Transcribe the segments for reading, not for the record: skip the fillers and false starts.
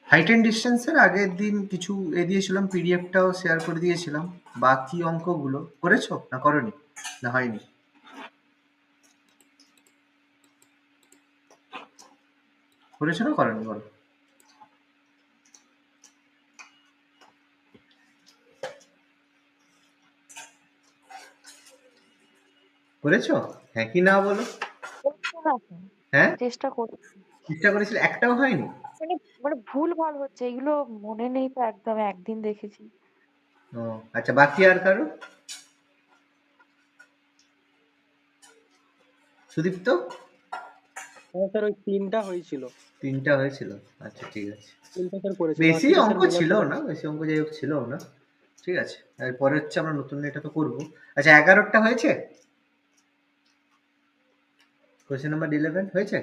Height and ডিস্টেন্সের আগের দিন কিছু দিয়েছিলাম, পিডিএফটাও শেয়ার করে দিয়েছিলাম। বাকি অঙ্কগুলো করেছো না করনি, না হয়নি? করেছো না করনি বলো? করেছো? হ্যাঁ কি না বলো? হ্যাঁ চেষ্টা করি, চেষ্টা করেছিলে, একটাও হয়নি? মানে মানে ভুল-ভাল হচ্ছে, এগুলো মনে নেই তো একদম, একদিন দেখেছি। ও আচ্ছা, বাকি আর কারো? সুদীপ্ত? হ্যাঁ স্যার, ওই 3টা হয়েছিল। 3টা হয়েছিল, আচ্ছা ঠিক আছে। 3টা স্যার করেছি, বেশি বাকিটা অঙ্ক স্যার ছিল বোঝাতে না, পারছি। বেশি অঙ্ক যাই হোক ছিল না। ঠিক আছে, এরপরে হচ্ছে আমরা নতুন এটা তো করবো। আচ্ছা 11টা হয়েছে? কোয়েশ্চেন নাম্বার 11 হয়েছে?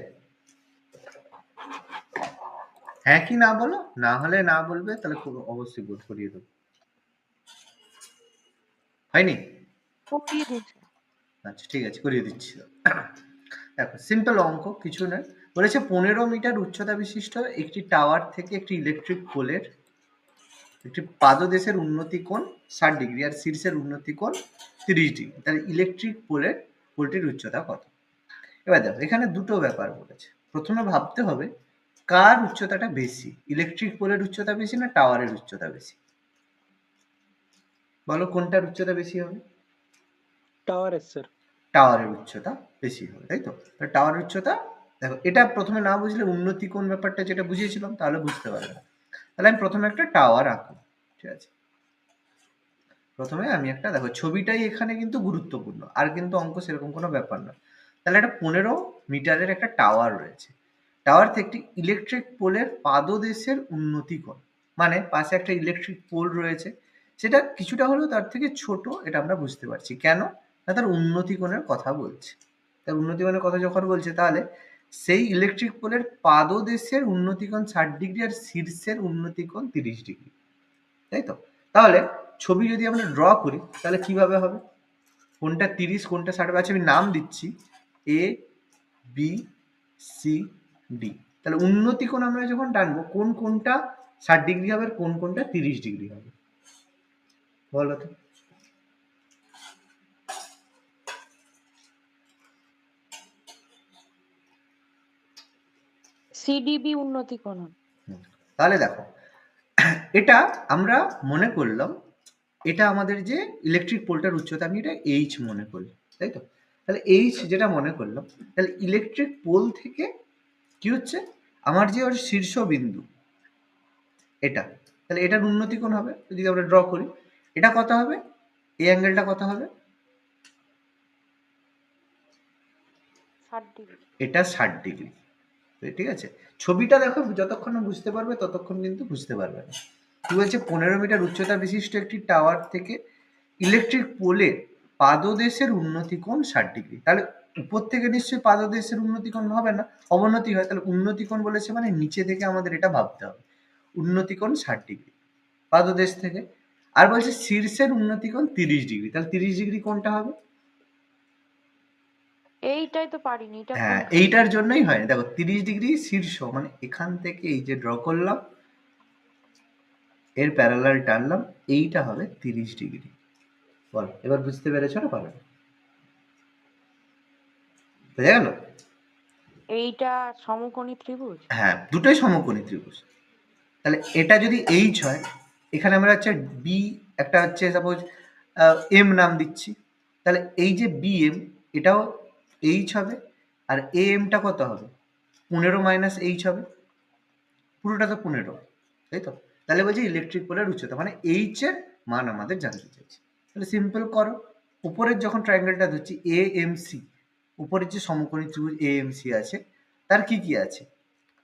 হ্যাঁ কি না বলো, না হলে না বলবে, তাহলে খুব অবশ্যই করিয়ে দেবো। হয়নি? করিয়ে দিন স্যার। আচ্ছা ঠিক আছে, করিয়ে দিচ্ছি। দেখো সিম্পল অঙ্ক, কিছু নয়। বলেছে 15 মিটার উচ্চতা বিশিষ্ট একটি টাওয়ার থেকে একটি ইলেকট্রিক পোলের একটি পাদদেশের উন্নতি কোণ 60 ডিগ্রি আর শীর্ষের উন্নতি কোণ 30 ডিগ্রি। তাহলে ইলেকট্রিক পোলটির উচ্চতা কত? এবার দেখো এখানে দুটো ব্যাপার বলেছে। প্রথমে ভাবতে হবে কার উচ্চতাটা বেশি, ইলেকট্রিক পোলের উচ্চতা বেশি না টাওয়ারের উচ্চতা বেশি? বলো কোনটার উচ্চতা বেশি হবে? টাওয়ারের স্যার। টাওয়ারের উচ্চতা বেশি হবে, তাই তো? টাওয়ারের উচ্চতা, দেখো এটা প্রথমে না বুঝলে উন্নতি কোণ ব্যাপারটা যেটা বুঝিয়েছিলাম তাহলে বুঝতে পারবে না। তাহলে আমি প্রথমে একটা টাওয়ার আঁকবো, ঠিক আছে? প্রথমে আমি একটা, দেখো ছবিটাই এখানে কিন্তু গুরুত্বপূর্ণ, আর কিন্তু অঙ্ক সেরকম কোনো ব্যাপার না। তাহলে একটা 15 মিটারের একটা টাওয়ার রয়েছে। টাওয়ার থেকে একটি ইলেকট্রিক পোলের পাদদেশের উন্নতি কোণ, মানে পাশে একটা ইলেকট্রিক পোল রয়েছে, সেটা কিছুটা হলেও তার থেকে ছোট, এটা আমরা বুঝতে পারছি। কেন না, তার উন্নতি কোণের কথা বলছে। তার উন্নতি কোণের কথা যখন বলছে, তাহলে সেই ইলেকট্রিক পোলের পাদদেশের উন্নতি কোণ 60 ডিগ্রি আর শীর্ষের উন্নতি কোণ 30 ডিগ্রি, তাই তো? তাহলে ছবি যদি আমরা ড্র করি তাহলে কিভাবে হবে? কোনটা 30 কোনটা 60? আছে আমি নাম দিচ্ছি এ বি সি ডি। তাহলে উন্নতি কোণ আমরা যখন টানবো, কোন কোনটা 60 ডিগ্রি হবে আর কোন কোনটা 30 ডিগ্রি হবে, বলো তো? সিডিবি উন্নতি কোণ হবে। তাহলে দেখো এটা আমরা মনে করলাম, এটা আমাদের যে ইলেকট্রিক পোলটার উচ্চতা, আমি এটা এইচ মনে করি, তাই তো? তাহলে এইচ যেটা মনে করলাম, তাহলে ইলেকট্রিক পোল থেকে কি হচ্ছে, আমার যে ওর শীর্ষবিন্দু এটা, তাহলে এটার উন্নতি কোণ হবে যদি আমরা ড্র করি, এটা কত হবে? এই অ্যাঙ্গেলটা কত হবে? 60 ডিগ্রি। এটা 60 ডিগ্রি, ঠিক আছে? ছবিটা দেখো, যতক্ষণ না বুঝতে পারবে ততক্ষণ কিন্তু বুঝতে পারবে না। কি বলছে, 15 মিটার উচ্চতা বিশিষ্ট একটি টাওয়ার থেকে ইলেকট্রিক পোলের পাদদেশের উন্নতি কোণ 60 ডিগ্রি। তাহলে উপর থেকে নিশ্চয়ই পাদদেশের উন্নতি কোণ হবে না, অবনতি হয়। তাহলে উন্নতি কোণ বলেছে মানে নিচে থেকে আমাদের এটা ভাবতে হবে, উন্নতি কোণ 60 ডিগ্রি পাদদেশ থেকে। আর বলছে শীর্ষের উন্নতি কোণ 30 ডিগ্রি, তাহলে 30 ডিগ্রি কোনটা হবে? এইটাই তো পারিনি, এটা হ্যাঁ কোনটা? এইটার জন্যই হয়, দেখো 30 ডিগ্রি শীর্ষ, মানে এখান থেকে এই যে ড্র করলাম, এর প্যারালাল টানলাম, এইটা হবে 30 ডিগ্রি। বল এবার বুঝতে পেরেছো না পারো? বোঝা গেল? এইটা সমকোণী ত্রিভুজ। হ্যাঁ দুটোই সমকোণী ত্রিভুজ। তাহলে এটা যদি এইচ হয়, এখানে আমরা হচ্ছে বি, একটা হচ্ছে সাপোজ এম নাম দিচ্ছি, তাহলে এই যে বি এম এটাও এইচ হবে, আর এ এমটা কত হবে? 15 মাইনাস এইচ হবে, পুরোটা তো 15, তাই তো? তাহলে বলছি ইলেকট্রিক পোলের উচ্চতা, মানে এইচ এর মান আমাদের জানতে চাইছি। তাহলে সিম্পল করো, উপরের যখন ট্রায়াঙ্গেলটা ধরছি এ এম সি, উপরের যে সমকোণী ত্রিভুজ এ এম সি আছে, তার কি কি আছে?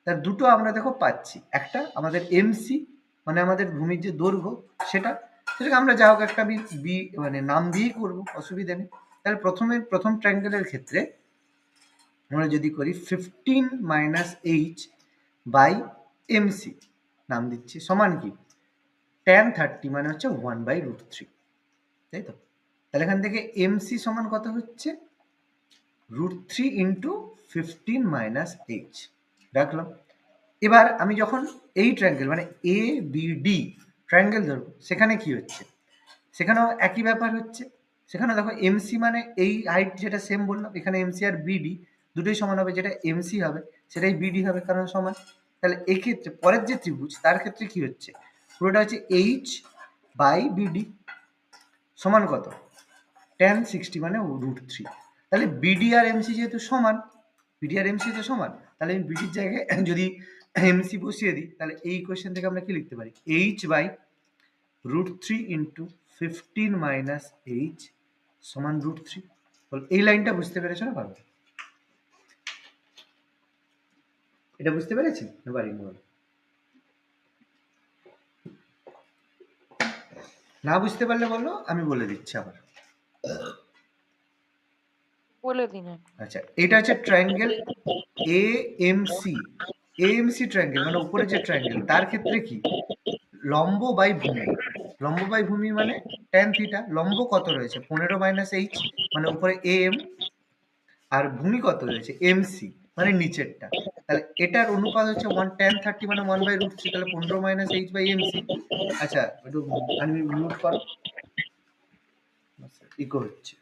তার দুটো আমরা দেখো পাচ্ছি, একটা আমাদের এমসি মানে আমাদের ভূমির যে দৈর্ঘ্য, সেটা, সেটাকে আমরা যা হোক একটা বি মানে নাম দিয়েই করবো, অসুবিধা নেই। তাহলে প্রথম ট্রায়াঙ্গেলের ক্ষেত্রে আমরা যদি করি 15 মাইনাস এইচ বাই এমসি নাম দিচ্ছি, সমান কি tan 30, মানে হচ্ছে 1/√3, তাই তো? তাহলে এখান থেকে এমসি সমান কত হচ্ছে? √3 ইন্টু 15 মাইনাস এইচ রাখলাম। এবার আমি যখন এই ট্রায়াঙ্গেল মানে এ বি ডি ট্রায়াঙ্গেল ধরবো, সেখানে কি হচ্ছে, সেখানেও একই ব্যাপার হচ্ছে। সেখানে দেখো এমসি মানে এই হাইট যেটা সেম বললাম, এখানে এমসি আর বিডি দুটোই সমান হবে, যেটা এমসি হবে সেটাই বিডি হবে কারণ সমান। তাহলে এক্ষেত্রে পরের যে ত্রিভুজ তার ক্ষেত্রে কি হচ্ছে, পুরোটা হচ্ছে এইচ বাই বিডি সমান কত, tan 60 মানে √3। তাহলে বিডি আর এমসি যেহেতু সমান, বিডি আর এমসি তো সমান, তাহলে আমি বিডির জায়গায় যদি এমসি বসিয়ে দিই, তাহলে এই কোয়েশ্চেন থেকে আমরা কি লিখতে পারি, H by √3 into 15 minus H সমান √3। এই লাইনটা বুঝতে পেরেছো না পারবে, এটা বুঝতে পেরেছি না পারিনি বলো? না বুঝতে পারলে বলো, আমি বলে দিচ্ছি আবার। বলে দিন। আচ্ছা, এটা হচ্ছে ট্রায়াঙ্গেল এএমসি। এএমসি ট্রায়াঙ্গেল মানে উপরে যে ট্রায়াঙ্গেল তার ক্ষেত্রে কি, লম্ব বাই ভূমি। লম্ব বাই ভূমি মানে tan থিটা। লম্ব কত রয়েছে 15 মাইনাস এইচ মানে উপরে এম, আর ভূমি কত রয়েছে এমসি মানে নিচেরটা। তাহলে এটার অনুপাত হচ্ছে 1 tan 30 মানে 1/√3, তাহলে 15 মাইনাস এইচ বাই এমসি। আচ্ছা একটু আমি মিউট করো, ইকো হচ্ছে।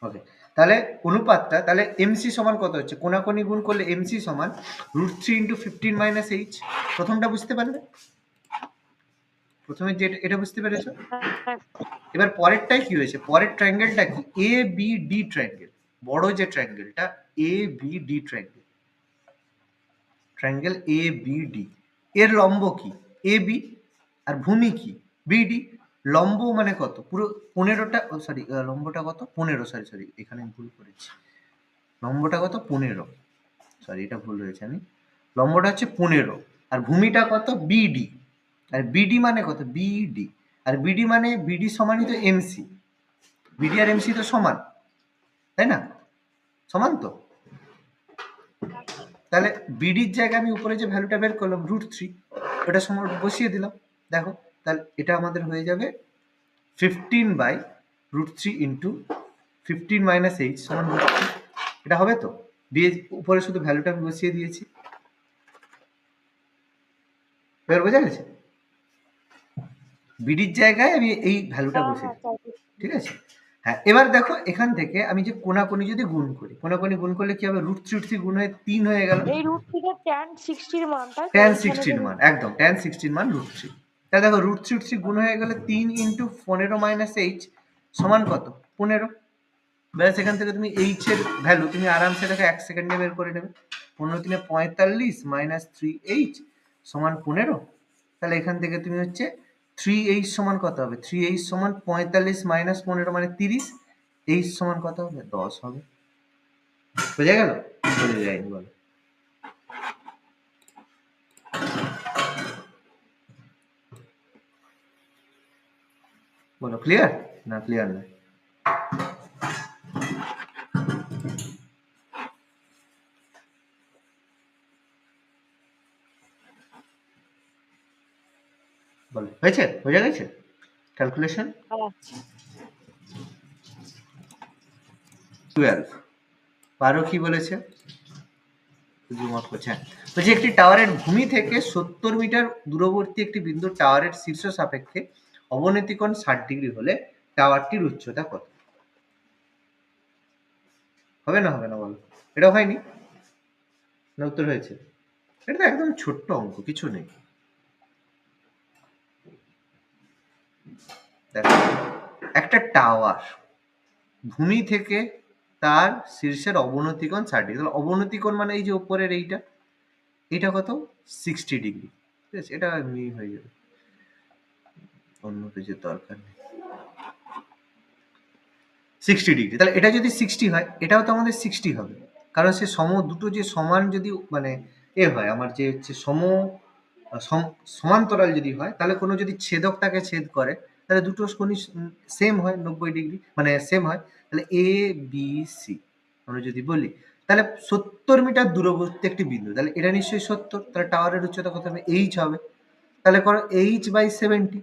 ওকে, তাহলে অনুপাতটা তাহলে এমসি সমান কত হচ্ছে, কোনাকুনি গুণ করলে এমসি সমান √3 ইন্টু 15 মাইনাস এইচ। প্রথমটা বুঝতে পারলে, প্রথমে যে এটা বুঝতে পেরেছো। এবার পরেরটাই কি হয়েছে, পরের ট্রায়াঙ্গেলটা কি, এ বি ডি ট্রায়াঙ্গেল। বড় যে ট্রায়াঙ্গেলটা A B D triangle, triangle A B D, এর লম্ব কি এ বি আর ভূমি কি বিডি। লম্ব মানে কত, পুরো 15টা, সরি লম্বটা কত 15, সরি এখানে ভুল করেছি, লম্বটা কত 15, সরি এটা ভুল হয়েছে, আমি লম্বটা হচ্ছে 15 আর ভূমিটা কত বিডি, আর বিডি মানে কত বিডি, আর বিডি মানে বিডি সমানই তো এমসি, বিডি আর এমসি তো সমান, তাই না, সমান তো। তাহলে বিডির জায়গায় আমি উপরে যে ভ্যালুটা বের করলাম √3, ওটা সমান বসিয়ে দিলাম। দেখো তাহলে এটা আমাদের হয়ে যাবে 15/√3 ইন্টু 15 মাইনাস এইচ সমান √3। এটা হবে তো, দিয়ে উপরে শুধু ভ্যালুটা আমি বসিয়ে দিয়েছি। এবার বোঝা গেছে, বিডির জায়গায় আমি এই ভ্যালুটা বসিয়ে দিই, ঠিক আছে। হ্যাঁ, এবার দেখো এখান থেকে আমি যে কোনাকুনি যদি গুণ করি, কোনাকুনি গুণ করলে কি হবে, √3 গুণ হয়ে 3 হয়ে গেল, এই রুট থেকে tan 60 এর মান, তাই তো? tan এইখানে 60 যে মান, একদম tan 60 মান √3। তাহলে দেখো √3 গুণ হয়ে গেলে 3 ইন্টু 15 মাইনাস এইচ সমান কত 15। ব্যাস এখান থেকে তুমি এইচ এর ভ্যালু তুমি আরামসে দেখো 1 সেকেন্ডে বের করে নেবে। 15 3 45 মাইনাস 3h সমান 15। তাহলে এখান থেকে তুমি হচ্ছে 3h সমান কত হবে, 3h সমান 45 মাইনাস 15 মানে 30, h সমান কত হবে 10 হবে। বোঝা গেল, বোঝা যায়নি বলো? বলো ক্লিয়ার না ক্লিয়ার না? বলো হয়েছে, বোঝা গেছে ক্যালকুলেশন? 12 12 কি বলেছে, বলছে একটি টাওয়ারের ভূমি থেকে 70 মিটার দূরবর্তী একটি বিন্দু টাওয়ারের শীর্ষ সাপেক্ষে অবনতি কোণ 60 ডিগ্রি হলে টাওয়ারটির উচ্চতা কত হবে, না হবে না বলো? এটা হয়নি না, উত্তর হয়েছে। এটা তো একদম ছোট্ট অঙ্ক, কিছু নেই। দেখো একটা টাওয়ার ভূমি থেকে তার শীর্ষের অবনতি কোণ 60 ডিগ্রি, তাহলে অবনতি কোণ মানে এই যে উপরের এইটা, এটা কত 60 ডিগ্রি, ঠিক আছে, এটা এমনি হয়ে যাবে, অন্য কিছুর দরকার নেই। 60 ডিগ্রি, তাহলে এটা যদি 60 হয় এটাও তো আমাদের 60 হবে, কারণ সে দুটো যে সমান যদি মানে এ হয় আমার যে হচ্ছে সমান্তরাল যদি হয়, তাহলে কোনো যদি ছেদক তাকে ছেদ করে তাহলে দুটো কোণই সেম হয় 90 ডিগ্রি, মানে সেম হয়। তাহলে এ বি সি আমরা যদি বলি, তাহলে 70 মিটার দূরবর্তী একটি বিন্দু, তাহলে এটা নিশ্চয়ই 70, তাহলে টাওয়ারের উচ্চতা কত হবে এইচ হবে। তাহলে করো h/70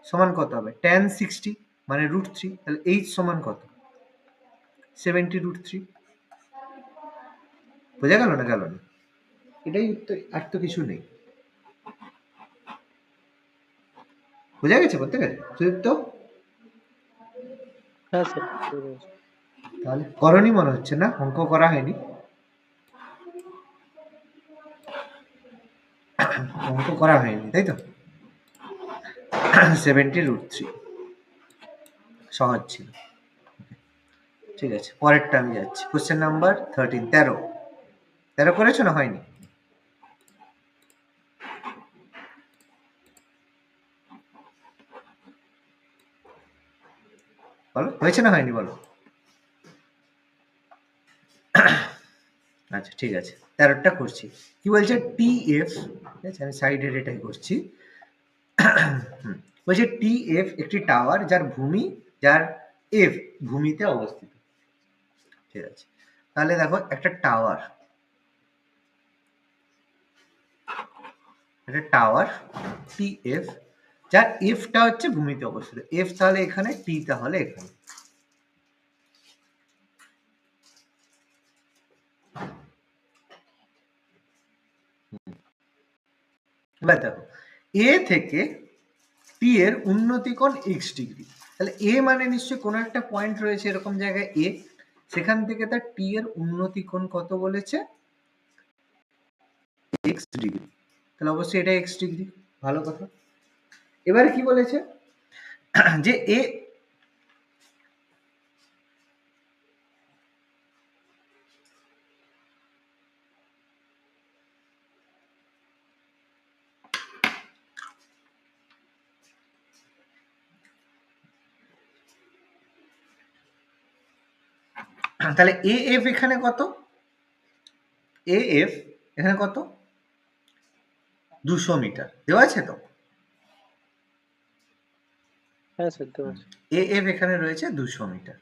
সমান কত হবে tan 60 মানে √3, তাহলে h সমান কত 70√3। বোঝা গেল না? গেল না? এটাই উত্তর, আর তো কিছু নেই। বোঝা গেছে প্রত্যেকের? সুদীপ্ত? হ্যাঁ স্যার বুঝতে পেরেছি। তাহলে করনি মনে হচ্ছে না, অঙ্ক করা হয়নি। অঙ্ক করা হয়নি, তাই তো? 70√3 সহজ ছিল। ঠিক আছে, পরেরটা আমি যাচ্ছি। কোশ্চেন নাম্বার 13, 13 করেছো না হয়নি? বলো, হয়েছে না হয়নি বলো। আচ্ছা ঠিক আছে, 13টা করছি। কি বলছে? TF, ঠিক আছে, আমি সাইডের এটাই করছি। বলছে TF একটি টাওয়ার যার F ভূমিতে অবস্থিত। ঠিক আছে, তাহলে দেখো একটা টাওয়ার TF, যার F টা হচ্ছে ভূমিতে অবস্থিত। F তাহলে এখানে, T তাহলে এখানে। এবার দেখো, A থেকে T এর উন্নতি কোণ x ডিগ্রি। তাহলে A মানে নিশ্চয়ই কোনো একটা পয়েন্ট রয়েছে এরকম জায়গায় A, সেখান থেকে তার T এর উন্নতি কোণ কত বলেছে? x degree. তাহলে অবশ্যই এটা x ডিগ্রি। ভালো কথা। এবারে কি বলেছে? যে A, তাহলে AF এখানে কত? AF এখানে কত? 200 মিটার দেওয়া আছে তো? হ্যাঁ স্যার দেওয়া আছে। AF এখানে রয়েছে 200 মিটার।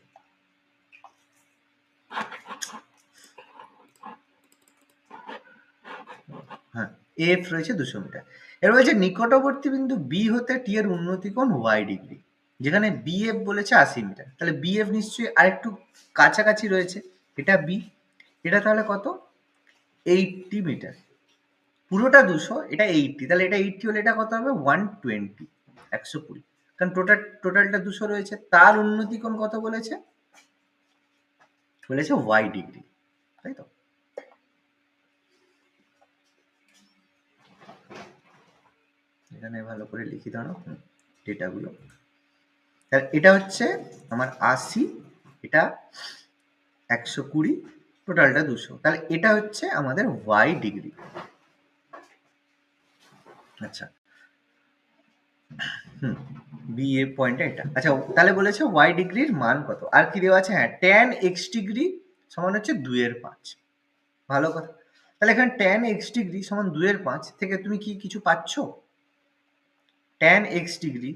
হ্যাঁ, AF রয়েছে 200 মিটার। এর বলছে নিকটবর্তী বিন্দু B হতে T এর উন্নতি কোণ y ডিগ্রি, যেখানে BF বলেছে 80 মিটার। তাহলে BF নিশ্চয়ই আরেকটু কাছাকাছি রয়েছে। এটা B, এটা তাহলে কত? 80 মিটার। পুরোটা 200, এটা 80, তাহলে এটা 80 হলে এটা কত হবে? 120, 120। কারণ টোটালটা 200 রয়েছে। তার উন্নতি কোণ কত বলেছে? বলেছে y ডিগ্রি, তাই তো? এখানে ভালো করে লিখি দাও ডেটাগুলো। তাহলে এটা হচ্ছে আমার 80, এটা 120, টোটালটা 200। তাহলে এটা হচ্ছে আমাদের y ডিগ্রি। আচ্ছা, বি এ পয়েন্টটা এটা। আচ্ছা, তাহলে বলেছে y ডিগ্রির মান কত? আর কি দেওয়া আছে? হ্যাঁ, tan x ডিগ্রি সমান হচ্ছে 2/5। ভালো কথা। তাহলে এখানে tan x ডিগ্রি সমান 2/5 থেকে তুমি কি কিছু পাচ্ছ? tan x ডিগ্রি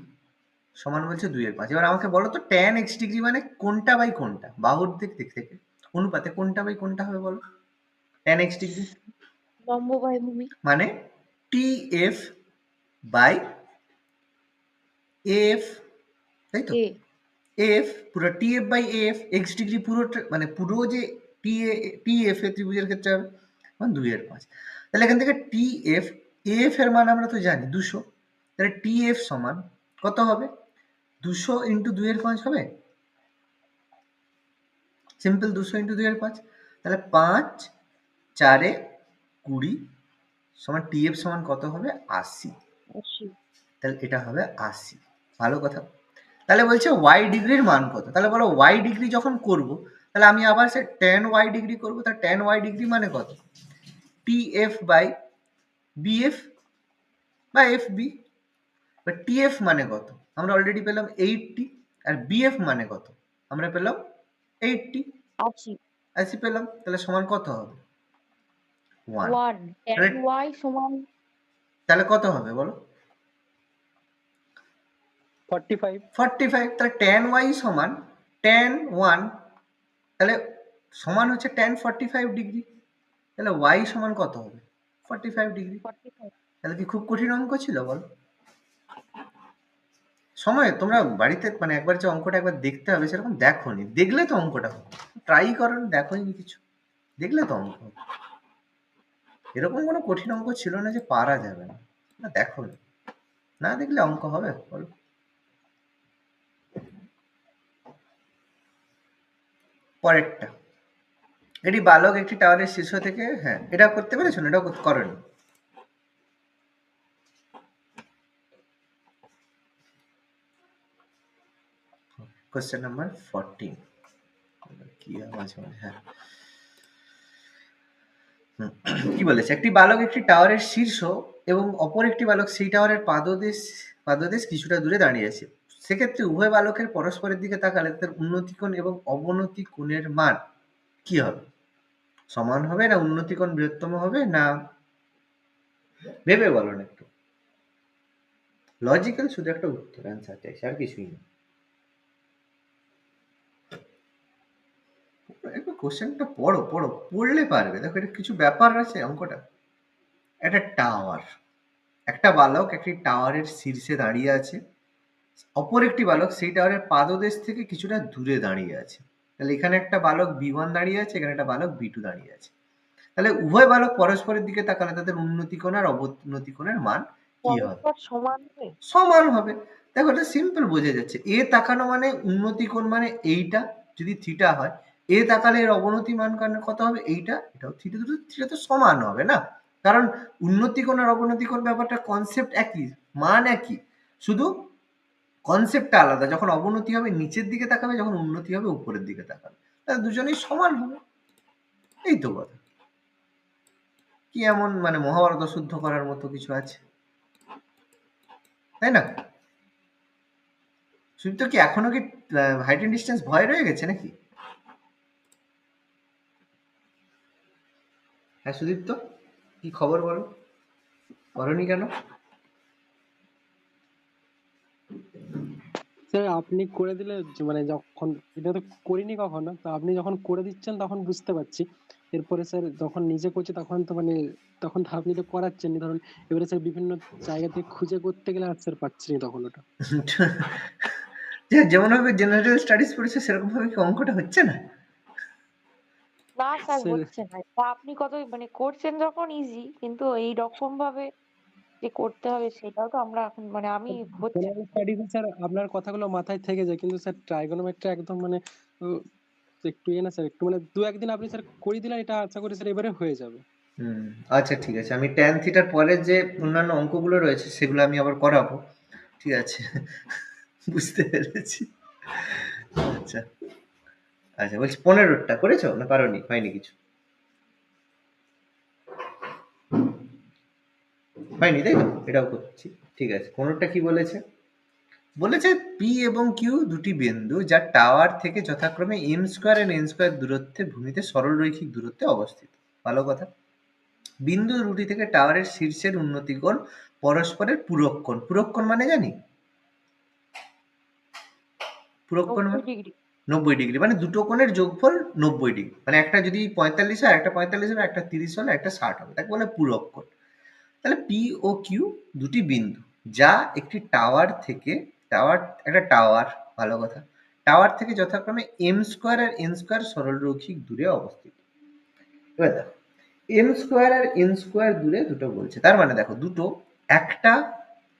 সমান বলছে 2/5। এবার আমাকে বলো তো tan x ডিগ্রি মানে কোনটা বাই কোনটা? বাহুর দিক থেকে অনুপাতে কোনটা বাই কোনটা হবে বলো? tan x ডিগ্রি লম্ব বাই ভূমি। মানে TF বাই AF, তাই তো? এ AF পুরো TF by AF, x degree পুরোটা মানে পুরো যে TF এ ত্রিভুজের ক্ষেত্রে হবে মানে 2/5। তাহলে এখান থেকে TF, AF এর মান আমরা তো জানি 200। তাহলে TF সমান কত হবে? 200 ইন্টু 2/5 হবে? Simple, 200 into 2/5। তাহলে 5 4 20 সমান TF সমান কত হবে? 80। 80। তাহলে এটা হবে 80। ভালো কথা। তাহলে বলছে y ডিগ্রির মান কত? তাহলে বলো y ডিগ্রি যখন করব, তাহলে আমি আবার সে tan y ডিগ্রি করব। তাহলে tan y ডিগ্রি মানে কত? TF বাই BF বা FB। বা TF মানে কত? আমরা অলরেডি পেলাম 80, আর BF মানে কত? আমরা পেলাম 80, 80। 80 পেলাম। তাহলে সমান কত হবে? 1। 1 tan তাহলে y সমান তাহলে কত হবে বলো? 45। 45। তাহলে tan y সমান tan 1, তাহলে সমান হচ্ছে tan 45 ডিগ্রি। তাহলে y সমান কত হবে? 45 ডিগ্রি। 45। তাহলে কি খুব কঠিন অঙ্ক ছিল বল? সময় তোমরা বাড়িতে মানে একবার যে অঙ্কটা একবার দেখতে হবে সেরকম দেখোনি, দেখলে তো অঙ্কটা হবে, ট্রাই করো, দেখোনি কিছু, দেখলে তো অঙ্ক হবে। এরকম কোনো কঠিন অঙ্ক ছিল না যে পারা যাবে না, না দেখো না দেখলে অঙ্ক হবে বলো। পরেরটা, এটি বালক একটি টাওয়ারের শীর্ষ থেকে, হ্যাঁ এটা করতে পেরেছো না, এটাও করনি। কোশ্চেন নাম্বার 14, কি মাঝে মাঝে, হ্যাঁ কি বলেছে, একটি বালক একটি টাওয়ারের শীর্ষ এবং অপর একটি বালক সেই টাওয়ারের পাদদেশ কিছুটা দূরে দাঁড়িয়ে আছে। সেক্ষেত্রে উভয় বালকের পরস্পরের দিকে তাকালে তাদের উন্নতি কোণ এবং অবনতি কোণের মান কি হবে? সমান হবে না উন্নতি কোণ বৃহত্তম হবে, না ভেবে বলো না একটু, লজিক্যাল শুধু একটা উত্তর অ্যান্সার চাইছে, আর কিছুই না। একটু কোশ্চেনটা পড়ো, পড়লে পারবে। দেখো এটা কিছু ব্যাপার আছে অঙ্কটা। একটা টাওয়ার, একটা বালক একটি টাওয়ারের শীর্ষে দাঁড়িয়ে আছে, অপর একটি বালক সেই টাওয়ারের পাদদেশ থেকে কিছুটা দূরে দাঁড়িয়ে আছে। তাহলে এখানে একটা বালক B1 দাঁড়িয়ে আছে, এখানে একটা বালক B2 দাঁড়িয়ে আছে। তাহলে উভয় বালক পরস্পরের দিকে তাকালে তাদের উন্নতি কোণ আর অবনতি কোণের মান কি হবে? পরস্পর সমান হবে। সমান হবে। দেখো এটা সিম্পল বোঝা যাচ্ছে, এ তাকানো মানে উন্নতি কোণ মানে এইটা, যদি থিটা হয়, এ তাকালে এর অবনতি মান কত হবে, এইটা, এটাও থিটা, দুটো থিটা তো সমান হবে না, কারণ উন্নতি কোণ আর অবনতি কোণ ব্যাপারটা কনসেপ্ট একই, মান একই, শুধু কনসেপ্টটা আলাদা। যখন অবনতি হবে নিচের দিকে তাকাবে, যখন উন্নতি হবে উপরের দিকে তাকাবে, তাহলে দুজনেই সমান হবে। এই তো কথা, কি এমন মানে মহাভারত শুদ্ধ করার মতো কিছু আছে, তাই না? সুদীপ্ত কি এখনো কি হাইট এন্ড ডিস্টেন্স ভয় রয়ে গেছে নাকি? হ্যাঁ সুদীপ্ত, কি খবর বলো, করনি কেন? স্যার আপনি করে দিলে মানে যখন এটা তো করিনি কখনো, তো আপনি যখন করে দিচ্ছেন তখন বুঝতে পারছি। এরপরে স্যার যখন নিজে করছি তখন তো মানে তখন তো আপনি তো করাচ্ছেন না, ধরুন এবারে স্যার বিভিন্ন জায়গা থেকে খুঁজে করতে গেলে আর স্যার পাচ্ছি না তখন ওটা। যেমন ভাবে জেনারেল স্টাডিজ পড়েছে সেরকম ভাবে কি অঙ্কটা হচ্ছে না? না স্যার, স্যার হচ্ছে না। তা আপনি কত মানে করছেন যখন ইজি, কিন্তু এই রকম ভাবে যে করতে হবে সেটাও তো আমরা এখন মানে আমি হচ্ছে না। জেনারেল স্টাডিজে স্যার আপনার কথাগুলো মাথায় থেকে যায়, কিন্তু স্যার ট্রাইগোনোমেট্রি একদম মানে উম, একটু না স্যার, একটু মানে দু একদিন আপনি স্যার করে দিলেন, এটা আশা করি স্যার এবারে হয়ে যাবে। হুম, আচ্ছা ঠিক আছে, আমি ট্যান থিটার পরে যে অন্যান্য অঙ্কগুলো রয়েছে সেগুলো আমি আবার করাবো, ঠিক আছে? বুঝতে পেরেছি। আচ্ছা আচ্ছা, বলছি 15টা করেছো না পারোনি, হয়নি কিছু, হয়নি তাই তো, এটাও করছি, ঠিক আছে। 15টা কি বলেছে? বলেছে পি এবং কিউ দুটি বিন্দু যা টাওয়ার থেকে যথাক্রমে এম স্কোয়ার এবং এন স্কোয়ার দূরত্বে ভূমিতে সরল রৈখিক দূরত্বে অবস্থিত। ভালো কথা। বিন্দু দুটি থেকে টাওয়ারের শীর্ষের উন্নতি কোণ পরস্পরের পূরক কোণ। পূরক কোণ মানে জানি, পূরক কোণ 90 মানে ডিগ্রি। 90 ডিগ্রি, মানে দুটো কোণের যোগফল 90 ডিগ্রি, মানে একটা যদি 45 হয়, একটা 45 হবে, একটা 30 হলে একটা 60 হবে, তাকে বলে পূরক কোণ। তাহলে পি ও কিউ দুটি বিন্দু যা একটি টাওয়ার থেকে, টাওয়ার, একটা টাওয়ার, ভালো কথা, টাওয়ার থেকে যথাক্রমে এম স্কোয়ার আর এন স্কোয়ার সরলরৈখিক দূরে অবস্থিত। এবার দেখো, এম স্কোয়ার আর এন স্কোয়ার দূরে দুটো বলছে, তার মানে দেখো দুটো, একটা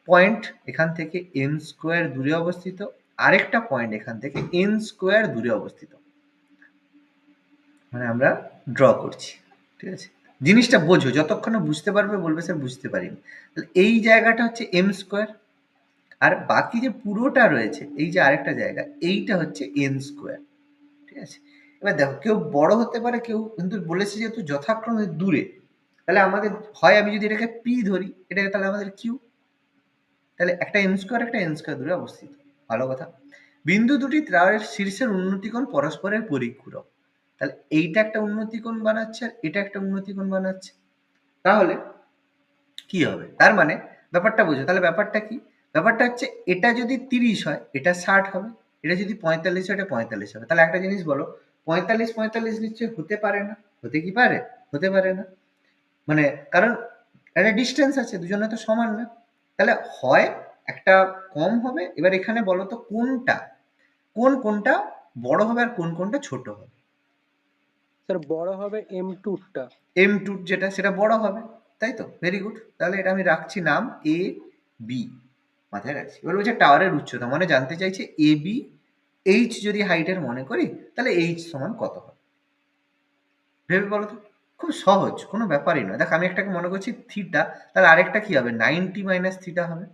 পয়েন্ট এখান থেকে এম স্কোয়ার দূরে অবস্থিত, আরেকটা পয়েন্ট এখান থেকে এন স্কোয়ার দূরে অবস্থিত, মানে আমরা ড্র করছি, ঠিক আছে? জিনিসটা বোঝো, যতক্ষণ না বুঝতে পারবে বলবে স্যার বুঝতে পারিনি। তাহলে এই জায়গাটা হচ্ছে এম স্কোয়ার, আর বাকি যে পুরোটা রয়েছে এই যে আরেকটা জায়গা, এইটা হচ্ছে এন স্কোয়ার, ঠিক আছে? এবার দেখো কেউ বড় হতে পারে, কেউ কিন্তু বলেছে যেহেতু যথাক্রমে দূরে, তাহলে আমাদের হয় আমি যদি এটাকে পি ধরি, এটাকে তাহলে আমাদের কিউ, তাহলে একটা এম স্কোয়ার একটা এন স্কোয়ার দূরে অবস্থিত। ভালো কথা। বিন্দু দুটি ত্রায়ের শীর্ষের উন্নতিকোণ পরস্পরের পরিপূরক, তাহলে এইটা একটা উন্নতিকোণ বানাচ্ছে আর এটা একটা উন্নতিকোণ বানাচ্ছে, তাহলে কি হবে? তার মানে ব্যাপারটা বুঝো, তাহলে ব্যাপারটা কি? ব্যাপারটা হচ্ছে এটা যদি 30 হয় এটা 60 হবে, এটা যদি 45 হয় এটা 45 হবে। তাহলে একটা জিনিস বলো, 45 45 নিশ্চয়ই হতে পারে না, হতে কি পারে? হতে পারে না, মানে কারণ একটা ডিস্টেন্স আছে, দুজনে তো সমান না। তাহলে হয় একটা কম হবে। এবার এখানে বলো তো কোনটা কোনটা বড় হবে আর কোনটা ছোট হবে? স্যার বড় হবে M2 টা। M2 যেটা সেটা বড় হবে, তাই তো? Very good. তাহলে এটা আমি রাখছি নাম এ বি, মাথায় রাখছি। এবার বলছে টাওয়ারের উচ্চতা, মানে জানতে চাইছে এ বি, এইচ যদি হাইটের মনে করি তাহলে এইচ সমান কত হবে? ভেবে বলো তো। খুব সহজ, কোনো ব্যাপারই নয়। দেখ আমি একটাকে মনে করছি থিটা, তাহলে আরেকটা কি হবে? 90 মাইনাস থিটা হবে।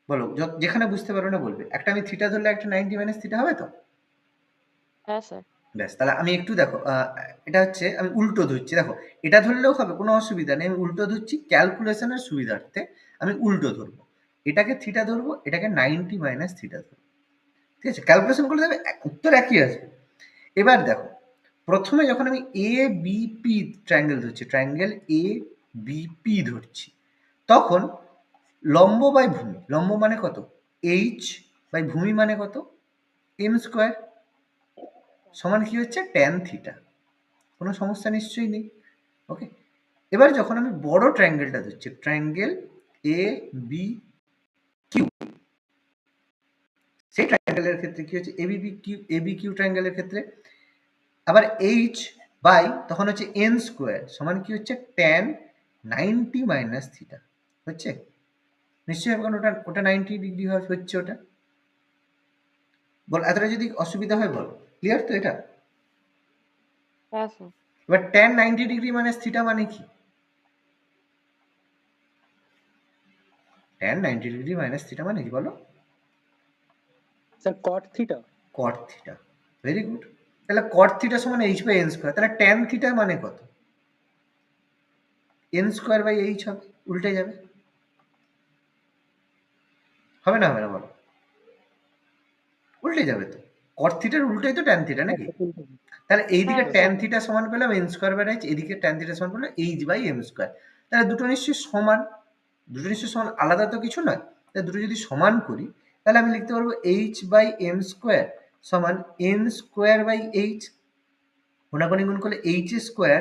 বলো, যেখানে বুঝতে পারো না বলবে। একটা আমি থিটা ধরলে একটা 90 মাইনাস থিটা হবে তো? হ্যাঁ স্যার। ব্যাস, তাহলে আমি একটু দেখো, এটা হচ্ছে আমি উল্টো ধরছি। দেখো এটা ধরলেও হবে, কোনো অসুবিধা নেই। আমি উল্টো ধরছি ক্যালকুলেশনের সুবিধার্থে, আমি উল্টো ধরবো। এটাকে থিটা ধরবো, এটাকে 90 মাইনাস থিটা ধরবো। ঠিক আছে, ক্যালকুলেশন করলে দেবে উত্তর একই আসবে। এবার দেখো, প্রথমে যখন আমি এ বি পি ট্রায়াঙ্গেল ধরছি, ট্রায়াঙ্গেল এ বি পি ধরছি, তখন লম্ব বাই ভূমি, লম্ব মানে কত? এইচ বাই ভূমি মানে কত? এম স্কোয়ার, সমান কি হচ্ছে? Tan theta. কোনো সমস্যা নিশ্চয়ই নেই। ওকে, এবার যখন আমি বড় ট্রায়াঙ্গেলটা ধরছি, ট্রায়াঙ্গেল এ বি কিউ, সেই ট্রায়াঙ্গেলের ক্ষেত্রে কি হচ্ছে? এ বি কিউ ট্রায়াঙ্গেলের ক্ষেত্রে আবার এইচ বাই তখন হচ্ছে এন স্কোয়ার সমান কি হচ্ছে? ট্যান 90 মাইনাস থিটা হচ্ছে। নিশ্চয়ই হবে, কারণ ওটা 90 ডিগ্রি হচ্ছে ওটা। বল, এতটা যদি অসুবিধা হয় বল। ক্লিয়ার তো এটা? হ্যাঁ স্যার। এবার ট্যান 90 ডিগ্রি মাইনাস থিটা মানে কি? ট্যান 90 ডিগ্রি মাইনাস থিটা মানে কি বলো? স্যার কট থিটা। কট থিটা। Very good. তাহলে কট থিটা সমান এইচ বাই এন স্কোয়ার। তাহলে ট্যান থিটা মানে কত? এন স্কোয়ার বাই এইচ হবে, উল্টে যাবে। হবে না হবে না বলো? উল্টে যাবে তো। কট থিটার উল্টোই তো ট্যান থিটা নাকি? তাহলে এইদিকে হ্যাঁ ট্যান স্যার। থিটা সমান পেলাম এন স্কোয়ার বাই এইচ, এদিকে ট্যান থিটা সমান পেলাম এইচ বাই এম স্কোয়ার। তাহলে দুটো নিশ্চয়ই সমান। দুটো নিশ্চয়ই সমান, আলাদা তো কিছু নয়। তাহলে দুটো যদি সমান করি তাহলে আমি লিখতে পারবো এইচ বাই এম স্কোয়ার সমান এন স্কোয়ার বাই এইচ। কোনাকুনি গুণ করলে এইচ স্কোয়ার,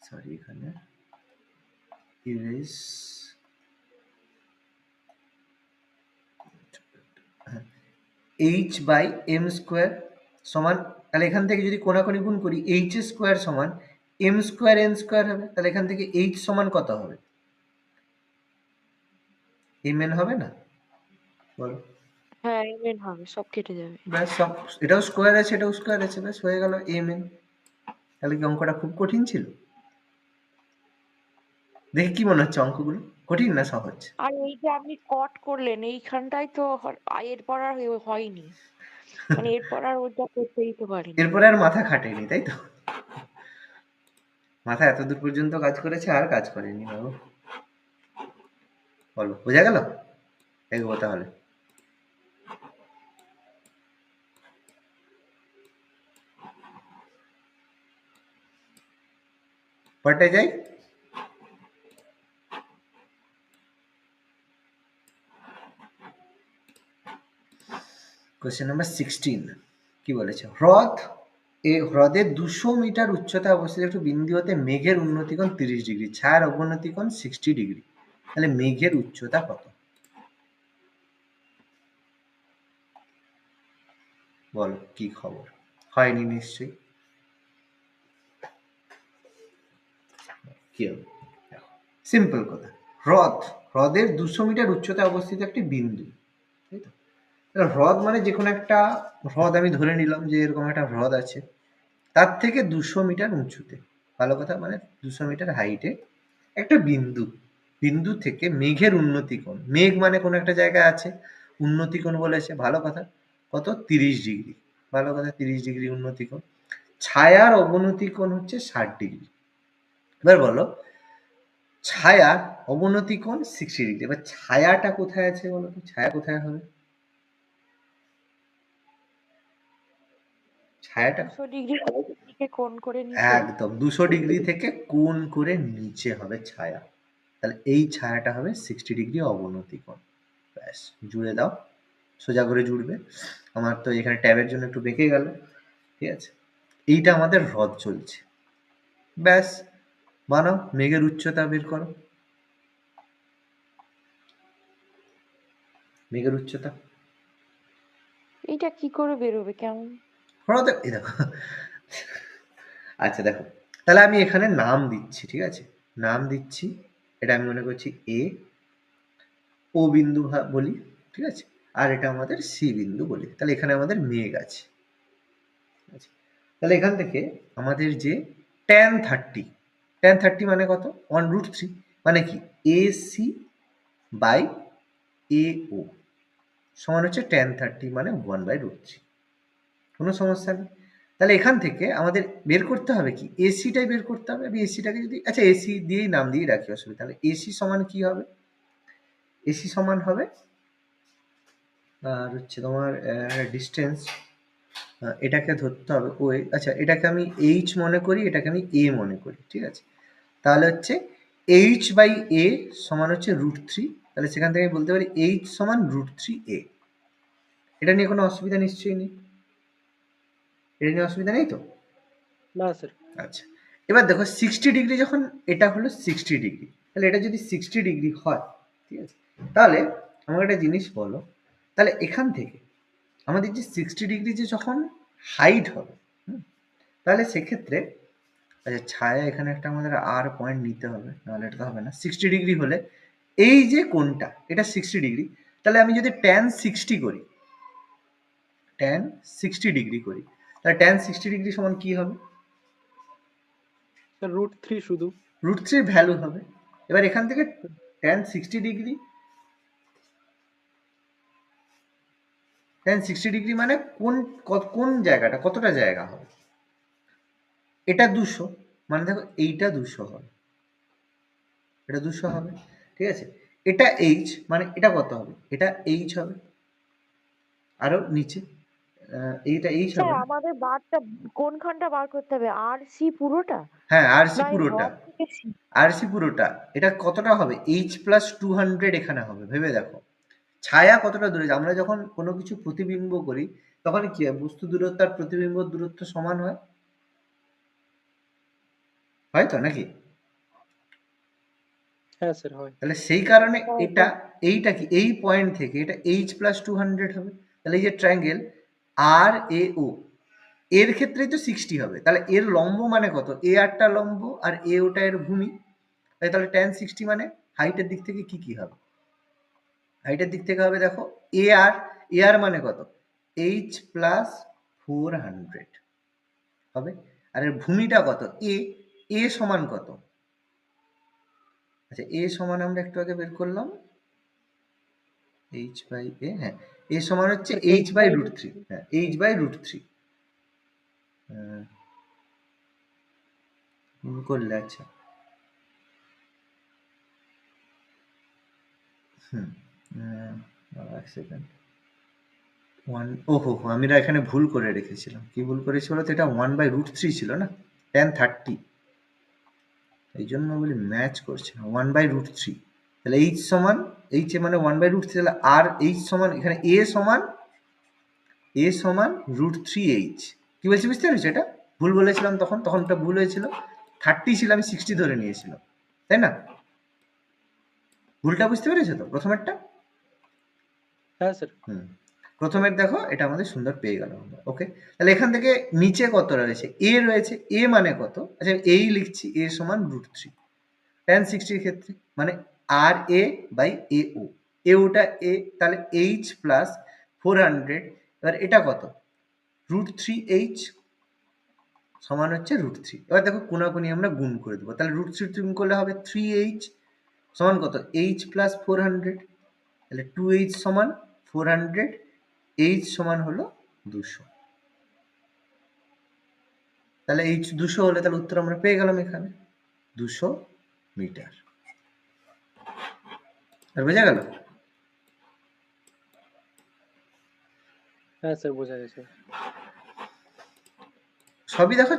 সরি এখানে erase, H by M square সমান, তাহলে এখান থেকে যদি কোনাকুনি গুণ করি এইচ স্কোয়ার সমান এম স্কোয়ার এন স্কোয়ার হবে। তাহলে এখান থেকে এইচ সমান কত হবে? এম এন হবে না? বলো। হ্যাঁ এমএন হবে, সব কেটে যাবে। ব্যাস, সব, এটাও স্কোয়ার আছে এটাও স্কোয়ার আছে, ব্যাস হয়ে গেল এম এন। তাহলে কি অঙ্কটা খুব কঠিন ছিল? দেখে কি মনে হচ্ছে অঙ্কগুলো কঠিন না সহজ? আর এই যে আপনি কট করলেন এইখানটাই তো এরপর আর হয়নি, মানে এরপর আর ওইটা করতেই তো পারিনি। এরপরে আর মাথা খাটেনি, তাই তো? মাথা এত দূর পর্যন্ত কাজ করেছে আর কাজ করেনি বাবু। বলো, বোঝা গেল? এগোবো তাহলে। পরটায় যাই। কোশ্চেন নাম্বার 16 কি বলেছে? হ্রদের 200 মিটার উচ্চতায় অবস্থিত একটি বিন্দু হতে মেঘের উন্নতিকোণ 30 ডিগ্রি, ছায়ার অবনতিকোণ 60 ডিগ্রি। তাহলে মেঘের উচ্চতা কত? বলো কি খবর? হয়নি নিশ্চয়ই। কি হবে? সিম্পল কথা। হ্রদের 200 মিটার উচ্চতায় অবস্থিত একটি বিন্দু, তাই তো? হ্রদ মানে যে কোনো একটা হ্রদ আমি ধরে নিলাম যে এরকম একটা হ্রদ আছে, তার থেকে 200 মিটার উঁচুতে, ভালো কথা, মানে 200 মিটার হাইটে একটা বিন্দু, বিন্দু থেকে মেঘের উন্নতিকোণ, মেঘ মানে কোনো একটা জায়গায় আছে, উন্নতিকোণ বলেছে, ভালো কথা, কত? 30 ডিগ্রি, ভালো কথা, 30 ডিগ্রি উন্নতিকোণ। ছায়ার অবনতিকোণ হচ্ছে 60 ডিগ্রি। এবার বলো, ছায়ার অবনতিকোণ 60 ডিগ্রি, এবার ছায়াটা কোথায় আছে বলো তো? ছায়া কোথায় হবে? ছায়াটা 200 ডিগ্রি দিকে কোণ করে নিচে। একদম 200 ডিগ্রি থেকে কোণ করে নিচে হবে ছায়া। তাহলে এই ছায়াটা হবে 60 ডিগ্রি অবনতি কোণ। ব্যাস, জুড়ে দাও, সোজা করে জুড়বে। আমার তো এখানে ট্যাবের জন্য একটু বেঁকে গেল, ঠিক আছে? এইটা আমাদের হ্রদ চলছে। ব্যাস, বানাও, মেঘের উচ্চতা বের করো। মেঘের উচ্চতা এইটা কি করে বেরোবে কেমন? হঠাৎ এই দেখো। আচ্ছা দেখো, তাহলে আমি এখানে নাম দিচ্ছি, ঠিক আছে? নাম দিচ্ছি, এটা আমি মনে করছি এ, ও বিন্দু বলি, ঠিক আছে? আর এটা আমাদের সি বিন্দু বলি। তাহলে এখানে আমাদের মেঘ আছে। আচ্ছা, তাহলে এখান থেকে আমাদের যে tan 30 মানে কত? 1√3 মানে কি AC বাই AO সমান হচ্ছে tan 30 মানে 1/√3। কোনো সমস্যা নেই। তাহলে এখান থেকে আমাদের বের করতে হবে কি এসিটাই বের করতে হবে। আমি এসিটাকে যদি আচ্ছা এসি দিয়েই নাম দিয়ে রাখি, অসুবিধা। তাহলে এসি সমান কি হবে? এসি সমান হবে আর হচ্ছে তোমার ডিস্টেন্স, এটাকে ধরতে হবে ও, আচ্ছা এটাকে আমি এইচ মনে করি, এটাকে আমি এ মনে করি, ঠিক আছে? তাহলে হচ্ছে এইচ বাই এ সমান হচ্ছে √3। তাহলে সেখান থেকে আমি বলতে পারি এইচ সমান √3a। এটা নিয়ে কোনো অসুবিধা নিশ্চয়ই নেই, এটা নিয়ে অসুবিধা নেই তো? না স্যার। আচ্ছা, এবার দেখো 60 ডিগ্রি যখন এটা হলো 60 ডিগ্রি, তাহলে এটা যদি 60 ডিগ্রি হয়, ঠিক আছে, তাহলে আমাকে একটা জিনিস বলো, তাহলে এখান থেকে আমাদের যে 60 ডিগ্রি যে যখন হাইট হবে, তাহলে সেক্ষেত্রে আচ্ছা ছায়া এখানে একটা আমাদের আর পয়েন্ট নিতে হবে, নাহলে এটা তো হবে না। 60 ডিগ্রি হলে এই যে কোণটা এটা 60 ডিগ্রি, তাহলে আমি যদি tan 60 করি, tan 60 ডিগ্রি করি, তাহলে tan 60 ডিগ্রি সমান কি হবে? স্যার √3 শুধু। √3 ভ্যালু হবে। এবার এখান থেকে tan 60 ডিগ্রি, tan 60 ডিগ্রি মানে কোন জায়গাটা, কতটা জায়গা হবে? এটা 200, মানে দেখো এইটা 200 হবে, এটা 200 হবে, ঠিক আছে? এটা এইচ মানে এটা কত হবে? এটা এইচ হবে, আরো নিচে এইটা এইচ স্যার হবে না? আমাদের বারটা কোনখানটা বার করতে হবে? আর সি পুরোটা? হ্যাঁ আরসি না এই পুরোটা, হর থেকে সি? আরসি পুরোটা। এটা কতটা হবে? এইচ প্লাস 200 এখানে হবে, ভেবে দেখো ছায়া কতটা দূরে। আমরা যখন কোনো কিছু প্রতিবিম্ব করি তখন কি হয়? বস্তু দূরত্ব আর প্রতিবিম্ব দূরত্ব সমান হয়, হয় তো নাকি? হ্যাঁ স্যার হয়। তাহলে সেই কারণে হ্যাঁ এটা, স্যার। এইটা কি এই পয়েন্ট থেকে এটা এইচ প্লাস 200 হবে। তাহলে এই যে ট্রায়াঙ্গেল আর এ ও, এর ক্ষেত্রেই তো 60 হবে। তাহলে এর লম্ব মানে কত? এ আরটা লম্ব আর এ ওটা এর ভূমি। তাহলে tan 60 মানে হাইটের দিক থেকে কি কি হবে? হাইটের দিক থেকে হবে দেখো এ আর মানে কত? এইচ প্লাস 400 হবে। আর এর ভূমিটা কত? এ সমান কত? আচ্ছা এ সমান আমরা একটু আগে বের করলাম এইচ বাই এ, হ্যাঁ এ সমান হচ্ছে স্যার এইচ বাই h/√3। √3, হ্যাঁ এইচ বাই √3 করলে। আচ্ছা হুম এক সেকেন্ড, ওহো আমি এখানে ভুল করে রেখেছিলাম। কি ভুল করেছি বলতো? এটা 1/√3 ছিল না, tan 30, এই জন্য বলি ম্যাচ করছে না। 1/√3, তাহলে এইচ সমান, এইচ এ মানে 1/√3, তাহলে আর এইচ সমান এখানে এ সমান √3h। কি বলছি বুঝতে পেরেছো? এটা ভুল বলেছিলাম তখন, তখনটা ভুল হয়েছিল। 30 ছিল, আমি 60 ধরে নিয়েছিলাম, তাই না? ভুলটা বুঝতে পেরেছো তো প্রথমেরটা? হ্যাঁ স্যার। হুম, প্রথমের দেখো এটা আমাদের সুন্দর পেয়ে গেল আমরা। ওকে, তাহলে এখান থেকে নিচে কত রয়েছে? এ রয়েছে। এ মানে কত? আচ্ছা এই লিখছি, এ সমান √3 tan 60 ক্ষেত্রে মানে আর এ বাই এ ও, এ ওটা এ, তাহলে এইচ প্লাস 400। এবার এটা কত? √3h সমান হচ্ছে √3। এবার দেখো কোনাকুনি আমরা গুণ করে দেবো, তাহলে √3 গুণ করলে হবে 3h সমান কত? এইচ প্লাস 400, তাহলে 2h সমান 400, h সমান হলো 200। তাহলে h 200 হলে তাহলে উত্তর আমরা পেয়ে গেলাম এখানে 200 মিটার। আর বোঝা গেল? হ্যাঁ স্যার বোঝা গেছে। সবই দেখো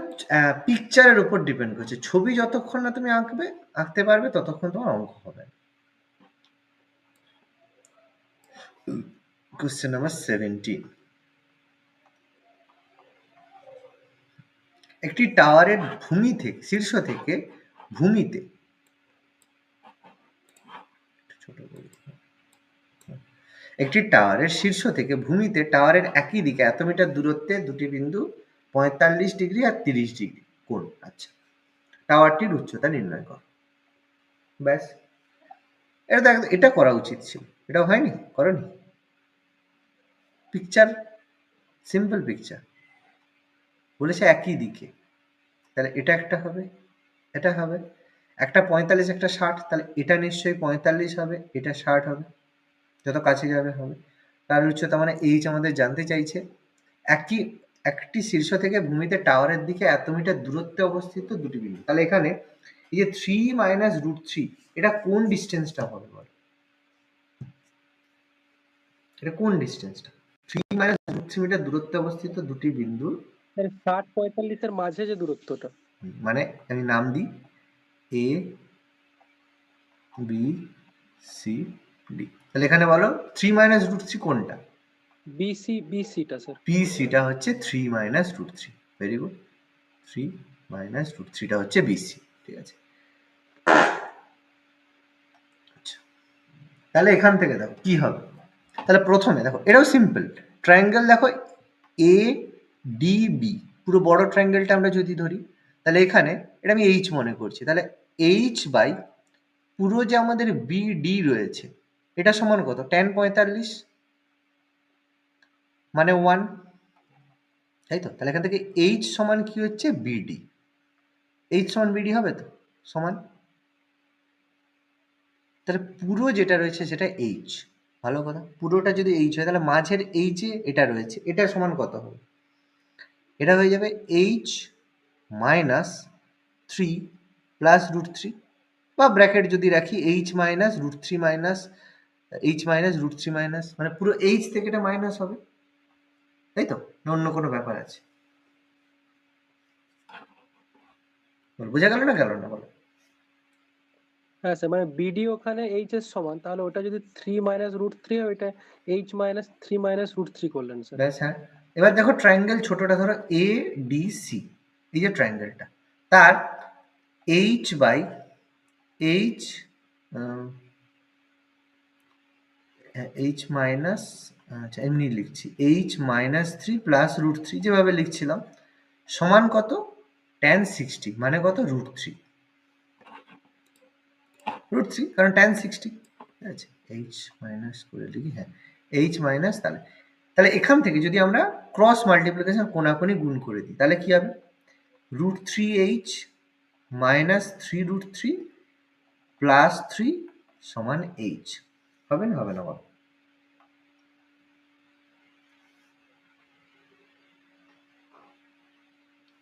পিকচারের উপর ডিপেন্ড করছে। ছবি যতক্ষণ না তুমি আঁকতে পারবে ততক্ষণ তোমার অঙ্ক হবে। কোশ্চেন নাম্বার 17, একটি টাওয়ারের ভূমি থেকে, শীর্ষ থেকে ভূমিতে, ছোট করে একটি টাওয়ারের শীর্ষ থেকে ভূমিতে টাওয়ারের একই দিকে এত মিটার দূরত্বে দুটি বিন্দু 45 ডিগ্রি আর 30 ডিগ্রি কোণ। আচ্ছা, টাওয়ারটির উচ্চতা নির্ণয় করো। ব্যাস, এটা করা উচিত ছিল, এটা হয়নি, করনি। পিকচার, সিম্পল পিকচার, বলেছে একই দিকে, তাহলে এটা একটা হবে, এটা হবে, একটা 45 একটা 60, তাহলে এটা নিশ্চয়ই 45 হবে, এটা 60 হবে, যত কাছে যাবে হবে। তার উচ্চতা মানে এইচ আমাদের জানতে চাইছে। একটি শীর্ষ থেকে ভূমিতে টাওয়ারের দিকে এত মিটার দূরত্বে অবস্থিত দুটি বিন্দু। তাহলে এখানে এই যে 3 মাইনাস রুট 3, এটা কোন ডিস্টেন্সটা হবে বল? এটা কোন ডিস্টেন্সটা? 3 মাইনাস রুট 3 মিটার দূরত্বে অবস্থিত দুটি বিন্দু, 60-45 এর মাঝে যে দূরত্বটা, মানে আমি নাম দিই এ বি সি ডি। তাহলে এখানে বলো 3 মাইনাস রুট 3 কোনটা? বিসিটা স্যার। বিসিটা হচ্ছে 3 minus root 3। Very good, 3 minus root 3টা হচ্ছে বিসি। ঠিক আছে, আচ্ছা, তাহলে এখান থেকে দেখো কি হবে। তাহলে প্রথমে দেখো, এটাও সিম্পল ট্রায়াঙ্গেল, দেখো এ ডি বি, পুরো বড় ট্রায়াঙ্গেলটা আমরা যদি ধরি, তাহলে এখানে এটা আমি এইচ মনে করছি, তাহলে এইচ বাই পুরো যে আমাদের বিডি রয়েছে, এটা সমান কত? tan 45 মানে 1, তাই তো? তাহলে এখান থেকে এইচ সমান কি হচ্ছে? বিডি। এইচ সমান বিডি হবে তো, সমান, তাহলে পুরো যেটা রয়েছে সেটা এইচ। ভালো কথা, পুরোটা যদি এইচ হয় তাহলে মাঝের এইচে এটা রয়েছে, এটা সমান কত হবে? এটা হয়ে যাবে এইচ মাইনাস 3 প্লাস রুট 3, বা ব্র্যাকেট যদি রাখি H minus root 3 minus H minus root 3 minus, মানে পুরো এইচ থেকে এটা মাইনাস হবে, তাই তো? না অন্য কোনো ব্যাপার আছে? বোঝা গেল না, গেল না বলো? হ্যাঁ স্যার, মানে বিডি ওখানে এইচ এর সমান, তাহলে ওটা যদি 3 মাইনাস রুট 3 হয়, ওইটা এইচ মাইনাস 3 মাইনাস রুট 3 করলেন স্যার। ব্যাস, হ্যাঁ। এবার দেখো ট্রায়াঙ্গেল ছোটটা ধরো এ ডি সি, এই যে ট্রায়াঙ্গেলটা, তার H by H, H minus, আচ্ছা এমনি লিখছি, এইচ মাইনাস 3 প্লাস রুট 3 যেভাবে লিখছিলাম, সমান কত? tan 60, মানে কত? রুট 3, কারণ tan 60, ঠিক আছে? এইচ মাইনাস করে লিখি, হ্যাঁ এইচ মাইনাস, তাহলে এখান থেকে যদি আমরা ক্রস মাল্টিপ্লিকেশন কোনাকুনি গুণ করে দিই, তাহলে কি হবে? Root 3h minus 3 root 3 plus 3 সমান h, হবে না? হবে না বলো?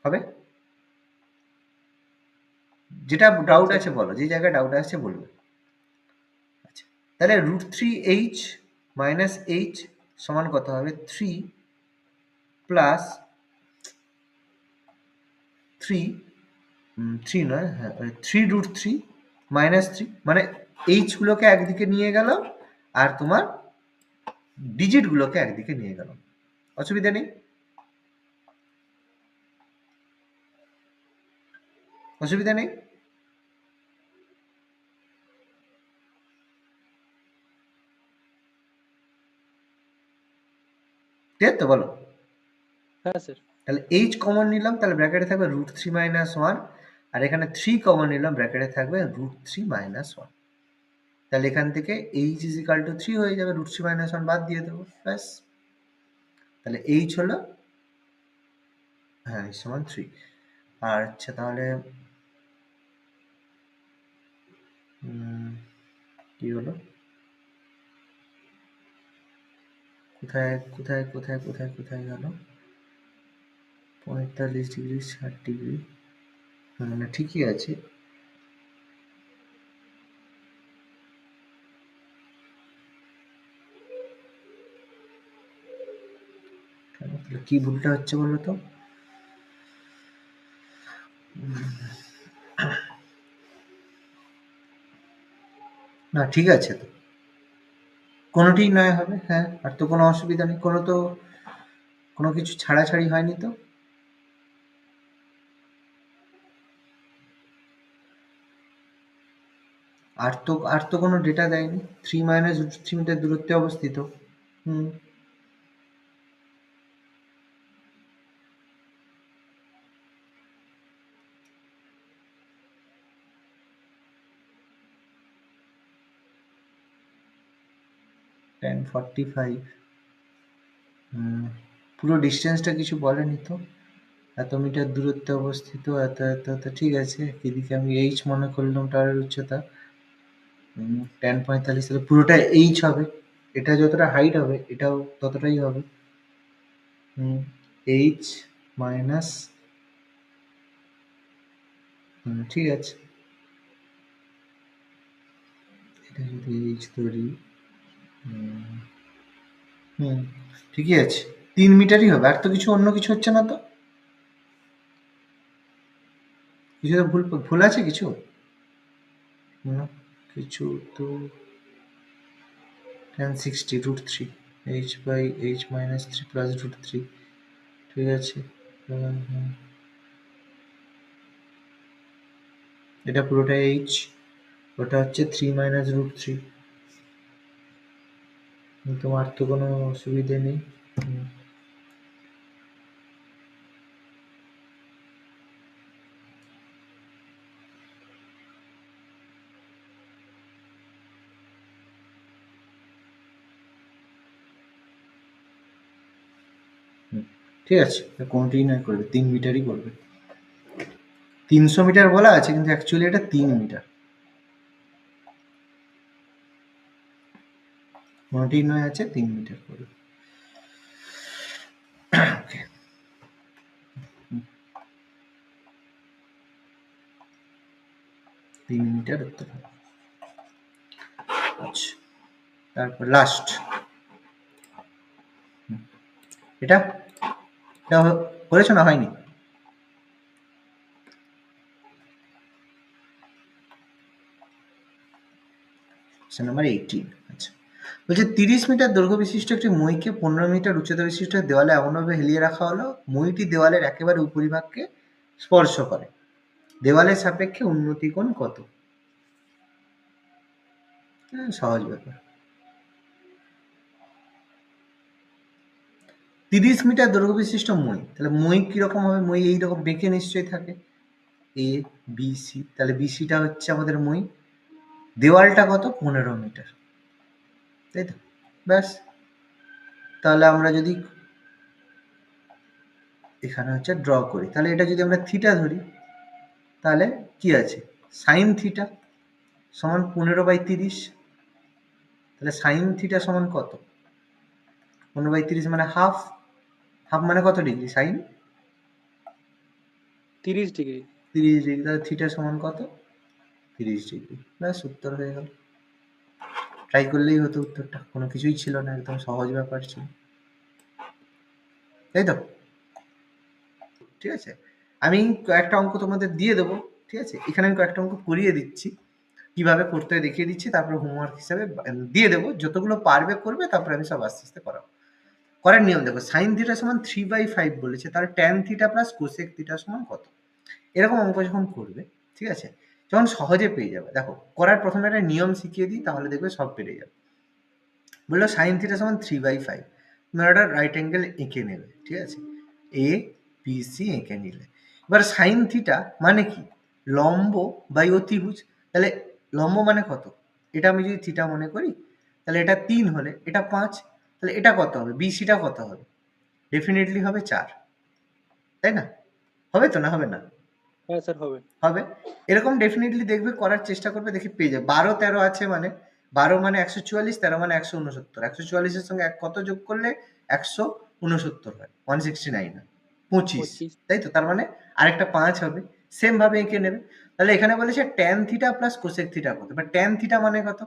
হবে? যেটা ডাউট আছে বলো, যে জায়গায় ডাউট আছে বলবে। আচ্ছা, তাহলে রুট 3h মাইনাস h সমান কত হবে? 3 প্লাস 3 নয়, হ্যাঁ 3 রুট 3 মাইনাস 3, মানে এইচ গুলোকে একদিকে নিয়ে গেল আর তোমার ডিজিট গুলোকে একদিকে নিয়ে গেল, অসুবিধা নেই, অসুবিধা নেই। ঠিক আছে তো, বলো? হ্যাঁ স্যার। তাহলে এইচ কমন নিলাম, তাহলে ব্র্যাকেটে থাকবে রুট 3 মাইনাস 1, আর এখানে 3 কমন নিলাম, ব্র্যাকেটে থাকবে রুট 3 মাইনাস 1। তাহলে এখান থেকে এইচ ইজ ইকাল টু 3 হয়ে যাবে, রুট 3 মাইনাস 1 বাদ দিয়ে দেবো, ব্যাস। তাহলে এইচ হলো, হ্যাঁ সমান 3। আর আচ্ছা, তাহলে কি হলো? কোথায় কোথায় কোথায় কোথায় কোথায় গেল? 45 ডিগ্রি 60 ডিগ্রি, না ঠিকই আছে। কি ভুলটা হচ্ছে বলো তো? না ঠিক আছে তো, কোনোটিই নয় হবে, হ্যাঁ, আর তো কোনো অসুবিধা নেই, কোনো কিছু ছাড়াছাড়ি হয়নি তো। আর তো কোনো ডেটা দেয়নি। 3 মাইনাস রুট 3 মিটার দূরত্বে অবস্থিত। হুম, tan 45। পুরো ডিস্টেন্সটা কিছু বলেনি তো। এত মিটার দূরত্বে অবস্থিত, এত এত এত, ঠিক আছে। এদিকে আমি এইচ মনে করলাম টাওয়ারের উচ্চতা। tan 45, তাহলে পুরোটা এইচ হবে। এটা যতটা হাইট হবে এটাও ততটাই হবে। এইচ মাইনাস, ঠিক আছে। এটা যদি এইচ ধরি, ঠিকই আছে, 3 মিটারই হবে। আর তো কিছু অন্য কিছু হচ্ছে না তো, কিছু তো ভুল ভুল আছে কিছু? না, কিছু তো। tan 60 √3 h by h minus 3 plus √3, ঠিক আছে। এটা পুরোটা h, ওটা হচ্ছে 3 মাইনাস √3। তোমার তো কোনো অসুবিধে নেই। ঠিক আছে, কোনটাই নয় করবে, 3 মিটারই করবে। 300 মিটার বলা আছে কিন্তু অ্যাকচুয়ালি এটা 3 মিটার। কোনটাই নয় আছে 3 মিটার করবে। ওকে, 3 মিটার উত্তর হবে। আচ্ছা, তারপর লাস্ট এটা, এটা করেছো না হয়নি? নাম্বার 18। আচ্ছা, বলছে 30 মিটার দৈর্ঘ্য বিশিষ্ট একটি মইকে 15 মিটার উচ্চতা বিশিষ্ট দেওয়ালে এমনভাবে হেলিয়ে রাখা হলো মইটি দেওয়ালের একেবারে উপরিভাগকে স্পর্শ করে। দেওয়ালের সাপেক্ষে উন্নতি কোণ কত? সহজ ব্যাপার। 30 মিটার দৈর্ঘ্য বিশিষ্ট মই, তাহলে মই কিরকম হবে? মই এইরকম বেঁকে নিশ্চয়ই থাকে, এ বি সি, তাহলে বিসিটা হচ্ছে আমাদের মই। দেওয়ালটা কত? 15 মিটার, তাই তো? ব্যাস, তাহলে আমরা যদি এখানে হচ্ছে ড্র করি, তাহলে এটা যদি আমরা থিটা ধরি, তাহলে কি আছে? সাইন থিটা সমান 15/30। তাহলে সাইন থিটা সমান কত? 15/30 মানে হাফ। হাফ মানে কত ডিগ্রি? Sine 30 degree. 30 ডিগ্রি। তাহলে থিটা সমান কত? 30 ডিগ্রি। ব্যাস, উত্তর হয়ে গেল। ট্রাই করলেই হতো উত্তরটা, কোনো কিছুই ছিল না, একদম সহজ ব্যাপার ছিল, তাই তো? ঠিক আছে, আমি কয়েকটা অঙ্ক তোমাদের দিয়ে দেবো, ঠিক আছে। এখানে আমি কয়েকটা অঙ্ক করিয়ে দিচ্ছি, কিভাবে করতে হয় দেখিয়ে দিচ্ছি, তারপরে হোমওয়ার্ক হিসাবে দিয়ে দেবো। যতগুলো পারবে করবে, তারপরে আমি সব আস্তে আস্তে করাবো। করার নিয়ম দেখো, সাইন থিটা সমান 3/5 বলেছে, তাহলে tan theta plus cosec theta সমান কত? এরকম অঙ্ক যখন করবে, ঠিক আছে, যখন সহজে পেয়ে যাবে। দেখো, করার প্রথমে একটা নিয়ম শিখিয়ে দিই, তাহলে দেখবে সব পেরে যাবে। বললো সাইন থিটা সমান 3/5, তুমি একটা রাইট অ্যাঙ্গেল এঁকে নেবে, ঠিক আছে, এ বি সি এঁকে নিলে। এবার সাইন থিটা মানে কি? লম্ব বাই অতিভুজ। তাহলে লম্ব মানে কত? এটা আমি যদি থিটা মনে করি, তাহলে এটা 3 হলে এটা 5, তাহলে এটা কত হবে? বিসিটা কত হবে? ডেফিনেটলি হবে 4, তাই না? হবে তো, না হবে না? হ্যাঁ স্যার, হবে। হবে। এরকম ডেফিনেটলি দেখবে, করার চেষ্টা করবে, দেখে পেয়ে যাবে। 12 13 আছে মানে 12 মানে 144, 13 মানে 169। 144 এর সঙ্গে কত যোগ করলে 169 হয়? 169 হয়, 25, 25। তাই তো? তার মানে আরেকটা 5 হবে। সেম ভাবে এঁকে নেবে। তাহলে এখানে বলেছে tan theta plus cosec theta কত? এবার ট্যান থিটা মানে কত?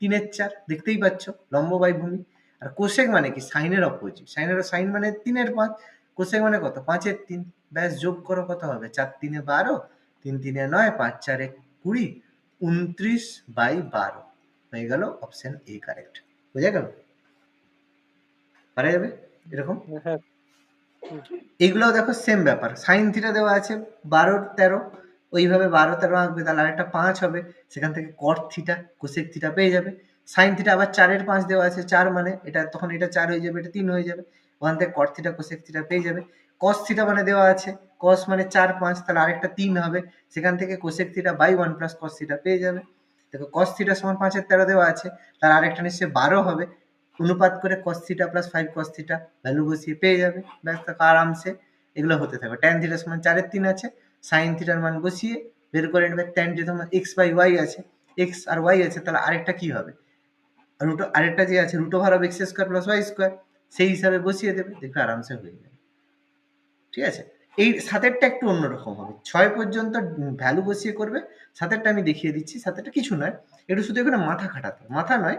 3/4, দেখতেই পাচ্ছ, লম্ব বাই ভূমি। আর কোসেক মানে কি? সাইনের অপোজিট। সাইন মানে 3/5, কোসেক মানে কত? 5/3। ব্যাস, যোগ করো, কত হবে? 4 3 12, 3 3 9, 5 4 20, 29/12 হয়ে গেল। Option A correct. বোঝা গেল? পারা যাবে এরকম। হ্যাঁ। হুম। এইগুলো দেখো সেম ব্যাপার, সাইন থিটা দেওয়া আছে 12 13, ওইভাবে 12 13 আঁকবে, তাহলে আরেকটা 5 হবে, সেখান থেকে কট থিটা কোসেক থিটা পেয়ে যাবে। সাইন থিটা আবার 4 এর 5 দেওয়া আছে, 4 মানে এটা তখন এটা 4 হয়ে যাবে, এটা 3 হয়ে যাবে। ওখান থেকে কট থিটা কোসেক থিটা পেয়ে যাবে। কস থিটা মানে দেওয়া আছে, কস মানে 4 5, তাহলে আরেকটা 3 হবে, সেখান থেকে cosec theta by 1 plus cos theta পেয়ে যাবে। দেখো কস থিটা সমান 5 এর 13 দেওয়া আছে, তার আরেকটা নিশ্চয়ই 12 হবে, অনুপাত করে cos theta plus 5 cos theta value বসিয়ে পেয়ে যাবে, ব্যাস দেখো আরামসে এগুলো হতে থাকবে। ট্যান থিটা সমান 4 এর 3 আছে, সাইন থিটার মান বসিয়ে বের করে নেবে। ট্যান থিটা সমান x বাই y আছে, x আর y আছে, তাহলে আরেকটা কি হবে, আরেকটা যে আছে root over of x square plus Y square, সেই হিসাবে বসিয়ে দেবে, দেখবে আরামসে হয়ে যাবে। ঠিক আছে, এই সাতেরটা একটু অন্যরকম হবে, 6 পর্যন্ত ভ্যালু বসিয়ে করবে। সাতেরটা আমি দেখিয়ে দিচ্ছি, সাতেরটা কিছু নয়, একটু শুধু এখানে মাথা খাটাতে, মাথা নয়,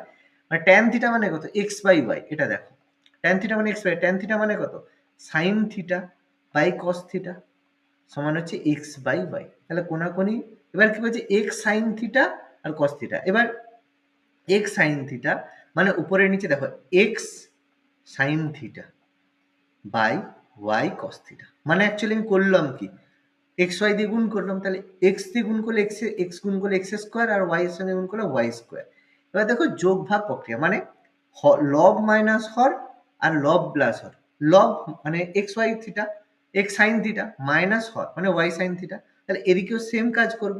মানে ট্যান থিটা মানে কত, এক্স বাই ওয়াই, এটা দেখো ট্যান থিটা মানে এক্স বাই, ট্যান থিটা মানে কত, sine theta by cos theta সমান হচ্ছে এক্স বাই ওয়াই, তাহলে কোনাকুনি। এবার কি বলছে, এক্স সাইন থিটা আর কস থিটা, এবার এক্স সাইন থিটা মানে উপরে নিচে দেখো x sine theta by y cos theta, মানে অ্যাকচুয়ালি আমি করলাম কি, এক্স ওয়াই দিয়ে গুণ করলাম, তাহলে এক্স দিয়ে গুণ করলে এক্স গুণ করলে এক্স স্কোয়ার, আর ওয়াই এর সঙ্গে গুণ করলে ওয়াই স্কোয়ার। এবার দেখো যোগ ভাগ প্রক্রিয়া, মানে লব মাইনাস হর আর লব প্লাস হর, লব মানে X Y theta, X sine theta minus হর মানে ওয়াই সাইন থিটা, তাহলে এদিকেও সেম কাজ করব,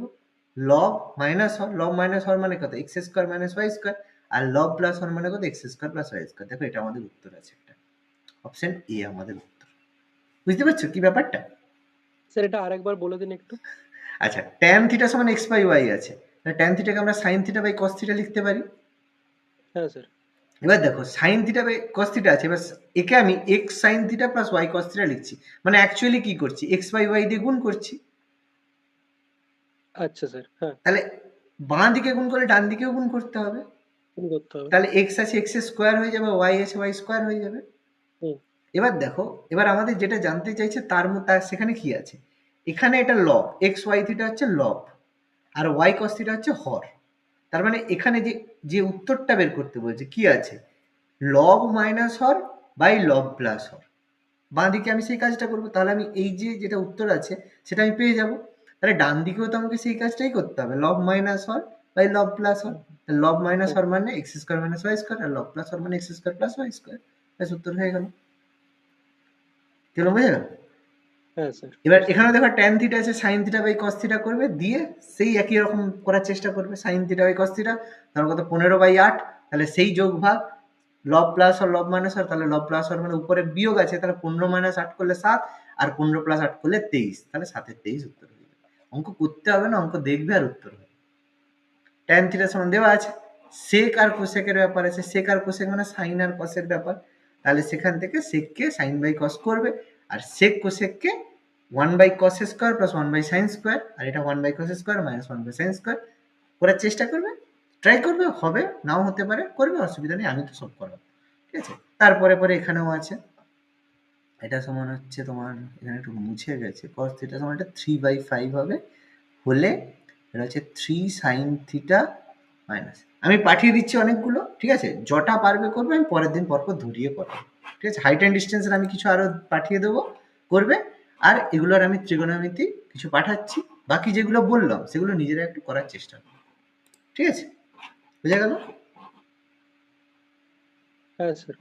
লব মাইনাস হর, লব মাইনাস হর মানে কত, X square minus Y square, আর লব প্লাস হর মানে কত, X square plus Y square. দেখো এটা আমাদের উত্তর আছে, একটা অপশন এ আমাদের উত্তর। বুঝতে পারছো কি ব্যাপারটা? স্যার এটা আরেকবার বলে দিন একটু। আচ্ছা, ট্যান থিটা সমান এক্স বাই ওয়াই আছে, ট্যান থিটাকে আমরা sine theta by cos theta লিখতে পারি। হ্যাঁ স্যার। এবার দেখো sine theta by cos theta আছে, এবার একে আমি x sine theta plus y cos theta লিখছি, মানে অ্যাকচুয়ালি কি করছি, এক্স বাই ওয়াই দিয়ে গুণ করছি। আচ্ছা স্যার, হ্যাঁ তাহলে বাঁ দিকে গুণ করলে ডান দিকেও গুণ করতে হবে, গুণ করতে হবে। তাহলে এক্স আছে এক্স স্কোয়ার হয়ে যাবে, ওয়াই আছে ওয়াই স্কোয়ার হয়ে যাবে। হুম। এবার দেখো, এবার আমাদের যেটা জানতে চাইছে তার মধ্যে সেখানে কি আছে, এখানে এটা লব, এক্স ওয়াই থিটা হচ্ছে লব, আর ওয়াই কস থিটা হচ্ছে হর। তার মানে এখানে যে যে উত্তরটা বের করতে বলছে কি আছে, লব মাইনাস হর বাই লব প্লাস হর, বাঁ দিকে আমি সেই কাজটা করবো, তাহলে আমি এই যে যেটা উত্তর আছে সেটা আমি পেয়ে যাব। তাহলে ডান দিকেও তো আমাকে সেই কাজটাই করতে হবে, লব মাইনাস হর বাই লব প্লাস হর, লব মাইনাস হর মানে X square minus Y square, আর লব প্লাস হর মানে X square plus Y square, ব্যাস উত্তর হয়ে গেল। কেন বুঝে গেল? হ্যাঁ স্যার। এবার এখানে দেখো ট্যান থিটা আছে, sine theta by cos theta করবে, দিয়ে সেই একই রকম করার চেষ্টা করবে, sine theta by cos theta, তার কত 15/8, তাহলে সেই যোগ ভাগ, লব প্লাস আর লব মাইনাস আর, তাহলে লব প্লাস আর মানে উপরে বিয়োগ আছে, তাহলে 15 মাইনাস 8 করলে 7, আর 15 প্লাস 8 করলে 23, তাহলে 7 এর 23 উত্তর হয়ে যাবে। অঙ্ক করতে হবে না, অঙ্ক দেখবে আর উত্তর হবে। ট্যান থিটা সমান দেওয়া আছে, সেক আর কোসেকের ব্যাপার আছে, সেক আর কোসেক মানে সাইন আর কসের ব্যাপার, তাহলে সেখান থেকে সেককে সাইন বাই কস করবে, আর সেক কোসেককে 1 by cos square plus 1 by sine square, আর এটা 1 by cos square minus 1 by sine square করার চেষ্টা করবে, ট্রাই করবে, হবে নাও হতে পারে, করবে, অসুবিধা নেই, আমি তো সব করাবো। ঠিক আছে, তারপরে পরে এখানেও আছে, এটা সমান হচ্ছে তোমার, এখানে একটু মুছে গেছে, কস থিটা সমান এটা 3/5 হবে, হলে এটা হচ্ছে 3 সাইন থিটা মাইনাস, আমি পাঠিয়ে দিচ্ছি অনেকগুলো, ঠিক আছে, যটা পারবে করবে, আমি পরের দিন পরপর ধরিয়ে করাবো। ঠিক আছে, হাইট অ্যান্ড ডিস্টেন্সের আমি কিছু আরো পাঠিয়ে দেবো, করবে, আর এগুলোর আমি ত্রিগোণমিতি কিছু পাঠাচ্ছি, বাকি যেগুলো বললাম সেগুলো নিজেরা একটু করার চেষ্টা করো। ঠিক আছে, বুঝা গেল? হ্যাঁ স্যার।